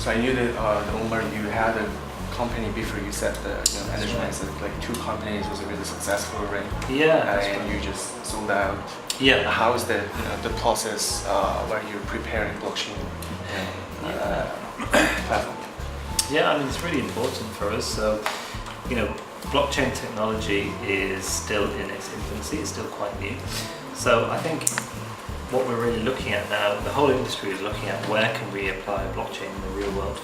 So I knew that Omar, you had a company before you set the EnergiMine's, like 2 companies was really successful, right? Yeah. And you just sold out. Yeah. How is the the process where you're preparing blockchain platform? Yeah, I mean it's really important for us. So, blockchain technology is still in its infancy. It's still quite new. So I think what we're really looking at now, the whole industry is looking at where can we apply blockchain in the real world.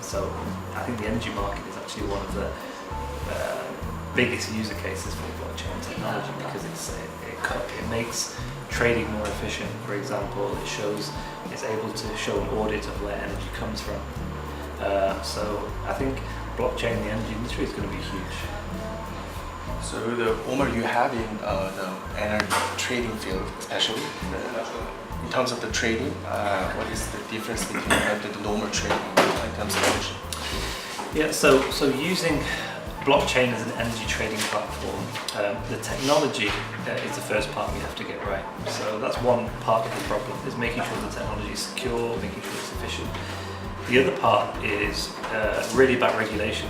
So I think the energy market is actually one of the biggest user cases for blockchain technology because it makes trading more efficient. For example, it's able to show an audit of where energy comes from. So I think blockchain in the energy industry is going to be huge. So Omar, you have in the energy trading field, especially in terms of the trading, what is the difference between the normal trading in terms of energy? Yeah, so using blockchain as an energy trading platform, the technology is the first part we have to get right. So that's one part of the problem, is making sure the technology is secure, making sure it's efficient. The other part is really about regulation.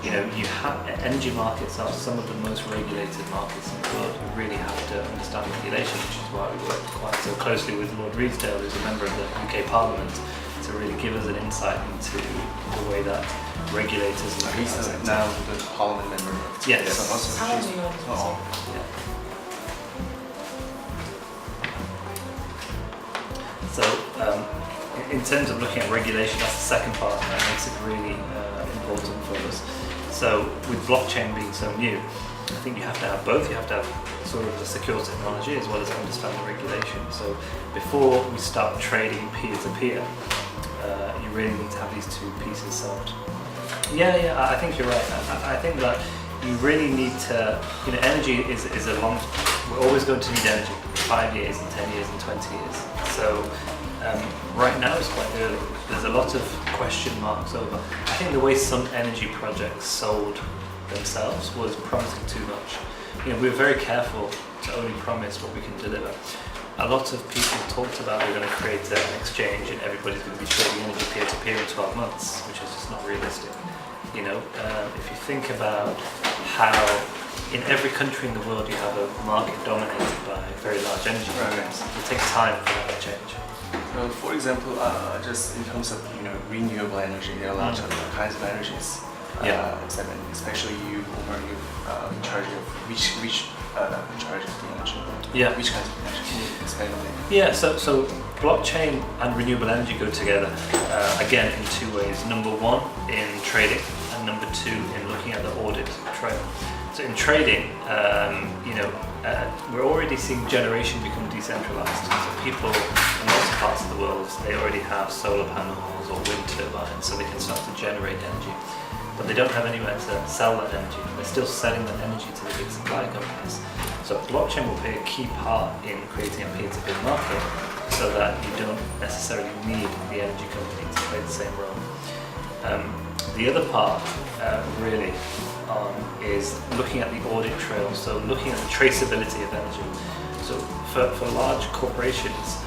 Energy markets are some of the most regulated markets in the world. You really have to understand regulation, which is why we work quite so closely with Lord Reedsdale, who's a member of the UK Parliament, to really give us an insight into the way that regulators look at that sector. Now the Parliament member. Yes. 상원의원. Yeah. So, in terms of looking at regulation, that's the second part that makes it really important for us. So with blockchain being so new, I think you have to have both. You have to have sort of the secure technology as well as understand the regulation. So before we start trading peer-to-peer, you really need to have these 2 pieces solved. Yeah, I think you're right. I think that you really need to, energy is a long, we're always going to need energy, 5 years and 10 years and 20 years. So right now it's quite early. There's a lot of question marks over. I think the way some energy projects sold themselves was promising too much. We were very careful to only promise what we can deliver. A lot of people talked about we're going to create an exchange and everybody's going to be trading energy peer-to-peer in 12 months, which is just not realistic. If you think about how in every country in the world you have a market dominated by very large energy programs, it will take time for that to change. For example, just in terms of renewable energy, there are lots of kinds of energies. Especially you, Omar, you in charge of which in charge of the energy. Yeah. Which kinds of energy? Can you explain a little? Yeah. So blockchain and renewable energy go together again in 2 ways. Number 1 in trading, and number 2 in looking at the audit trail. So in trading, we're already seeing generation become decentralized. So people in lots of parts of the world, they already have solar panels or wind turbines, so they can start to generate energy. But they don't have anywhere to sell that energy. They're still selling that energy to the big supply companies. So blockchain will play a key part in creating a peer-to-peer market so that you don't necessarily need the energy company to play the same role. The other part really is looking at the audit trail, so looking at the traceability of energy. So for large corporations,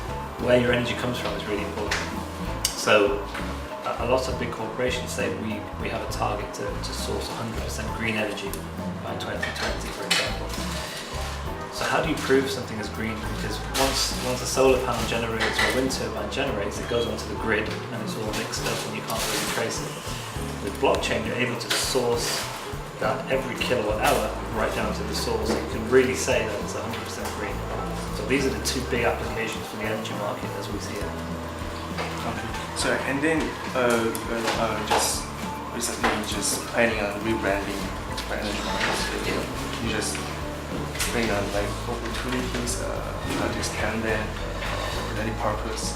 where your energy comes from is really important. So a lot of big corporations say we have a target to source 100% green energy by 2020, for example. So how do you prove something is green? Because once a solar panel generates or a wind turbine generates, it goes onto the grid and it's all mixed up and you can't really trace it. With blockchain, you're able to source that every kilowatt hour right down to the source. You can really say that it's 100% green. So these are the 2 big applications for the energy market as we see it. Okay. So and then just recently planning on rebranding for EnergiMine's. You just bring on like opportunities, how to expand that for any purpose.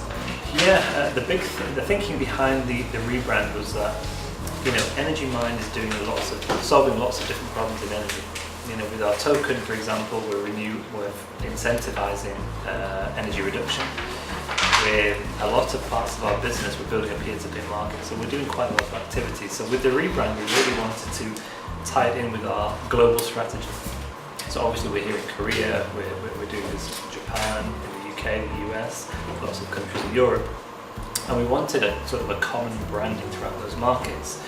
Yeah, the thinking behind the rebrand was that EnergiMine is doing solving lots of different problems in energy. With our token, for example, we're incentivizing energy reduction. With a lot of parts of our business, we're building a peer-to-peer market, so we're doing quite a lot of activities. So with the rebrand, we really wanted to tie it in with our global strategy. So obviously we're here in Korea, we're doing this in Japan, in the UK, the US, lots of countries in Europe. And we wanted a sort of a common branding throughout those markets.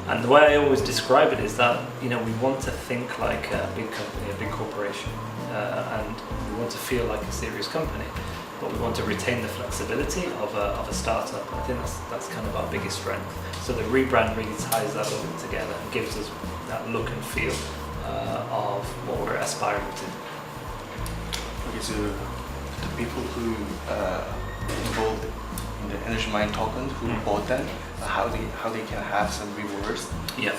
And the way I always describe it is that, you know, we want to think like a big company, a big corporation, and we want to feel like a serious company, but we want to retain the flexibility of a startup. I think that's kind of our biggest strength. So the rebrand really ties that all together and gives us that look and feel of what we're aspiring to. Okay, so the people who involved in the EnergiMine token, who bought them, how they can have some rewards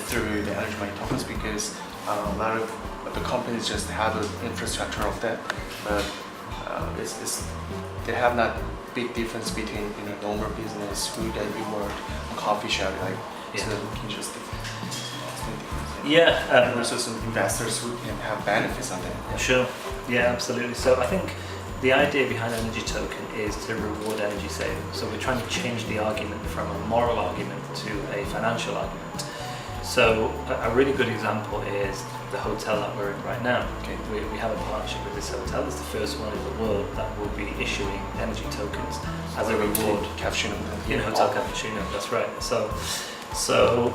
through the EnergiMine tokens, because a lot of the companies just have an infrastructure of that, but they have not big difference between, you know, normal business who get reward, a coffee shop, like so can you just explain the difference? And also some investors who can have benefits on that. Sure. Yeah, absolutely. So I think the idea behind energy token is to reward energy saving. So we're trying to change the argument from a moral argument to a financial argument. So a really good example is the hotel that we're in right now. Okay, we have a partnership with this hotel. It's the first one in the world that will be issuing energy tokens as a reward. Cappuccino. Hotel cappuccino. That's right. So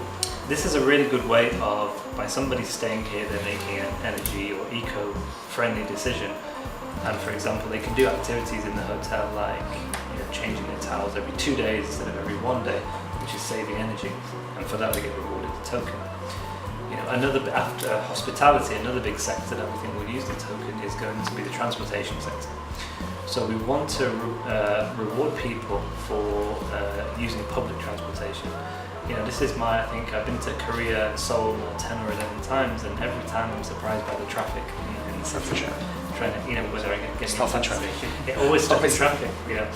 this is a really good way of, by somebody staying here, they're making an energy or eco-friendly decision. And for example, they can do activities in the hotel like, you know, changing their towels every 2 days instead of every 1 day, which is saving energy. And for that, they get rewarded a token. You know, after hospitality, another big sector that we think will use the token is going to be the transportation sector. So we want to reward people for using public transportation. You know, this is I think I've been to Korea and Seoul 10 or 11 times, and every time I'm surprised by the traffic in the city. Trying to, you know, whether I get stop in traffic. It always stops in traffic. Yeah.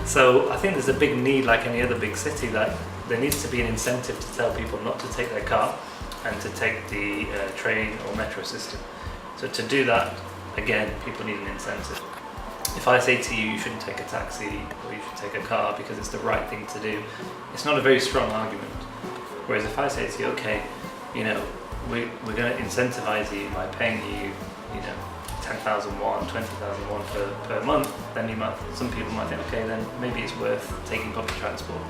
So I think there's a big need, like any other big city, that there needs to be an incentive to tell people not to take their car and to take the train or metro system. So to do that, again, people need an incentive. If I say to you, you shouldn't take a taxi or you should take a car because it's the right thing to do, it's not a very strong argument. Whereas if I say to you, okay, you know, we're going to incentivize you by paying you, you know, 10,000 won, 20,000 won per month, then some people might think, okay, then maybe it's worth taking public transport.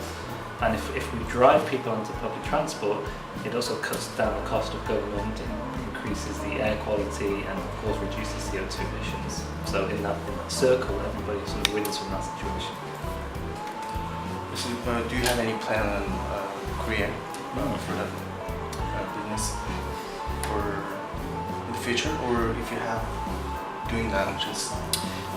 And if we drive people onto public transport, it also cuts down the cost of government and increases the air quality and of course reduces CO2 emissions. So in that circle, everybody sort of wins from that situation. So, do you have any plan on Korea for the business or in the future, or if you have doing that, just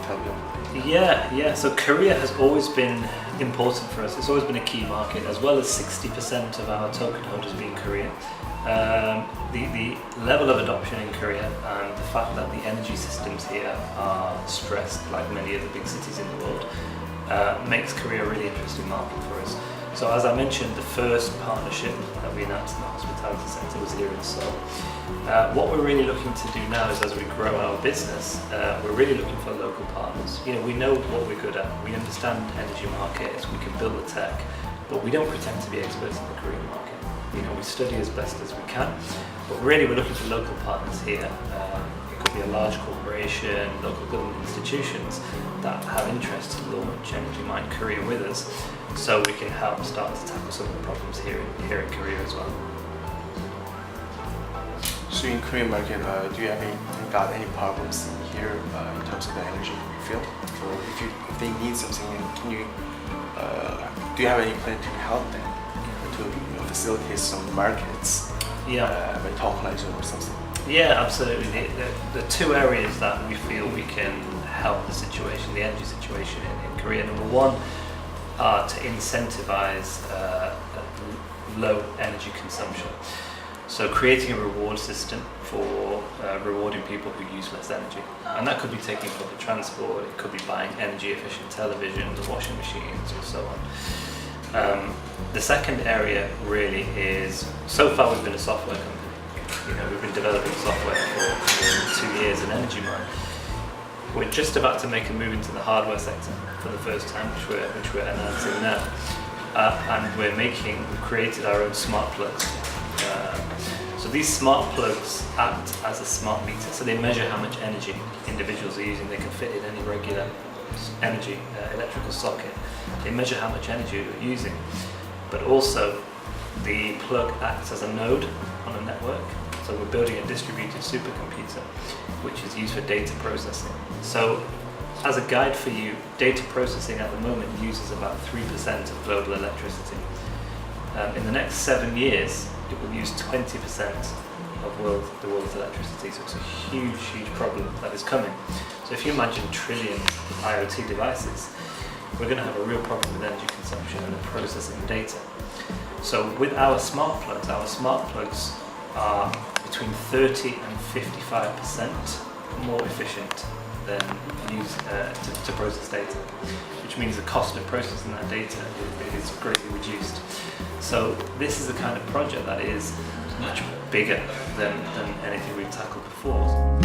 tell me. Yeah. So Korea has always been important for us. It's always been a key market, as well as 60% of our token holders being Korean. The level of adoption in Korea and the fact that the energy systems here are stressed, like many other big cities in the world, makes Korea a really interesting market for us. So as I mentioned, the first partnership that we announced in the hospitality sector was here in Seoul. What we're really looking to do now is, as we grow our business, we're really looking for local partners. You know, we know what we're good at. We understand energy markets. We can build the tech, but we don't pretend to be experts in the Korean market. You know, we study as best as we can, but really we're looking for local partners here. It could be a large corporation, local government institutions that have interest to launch EnergiMine Korea with us, so we can help start to tackle some of the problems here in Korea as well. So in Korean market, do you have got any problems here in terms of the energy field? So if they need something, can you do you have any plan to help them to facilitate some markets? By tokenizing or something? Yeah, absolutely. The two areas that we feel we can help the situation, the energy situation in Korea. Number one, are to incentivize low energy consumption. So creating a reward system for rewarding people who use less energy. And that could be taking public transport, it could be buying energy efficient televisions, washing machines, or so on. The second area really is, so far we've been a software company. You know, we've been developing software for 2 years in EnergiMine. We're just about to make a move into the hardware sector for the first time, which we're announcing now. And we've created our own smart plugs. So these smart plugs act as a smart meter, so they measure how much energy individuals are using. They can fit in any regular energy, electrical socket. They measure how much energy you're using, but also the plug acts as a node on a network. So we're building a distributed supercomputer, which is used for data processing. So as a guide for you, data processing at the moment uses about 3% of global electricity. In the next 7 years, it will use 20% of the world's electricity. So it's a huge, huge problem that is coming. So if you imagine trillions of IoT devices, we're going to have a real problem with energy consumption and the processing data. So with our smart plugs are between 30 and 55% more efficient than used to process data, which means the cost of processing that data is greatly reduced. So this is the kind of project that is much bigger than anything we've tackled before.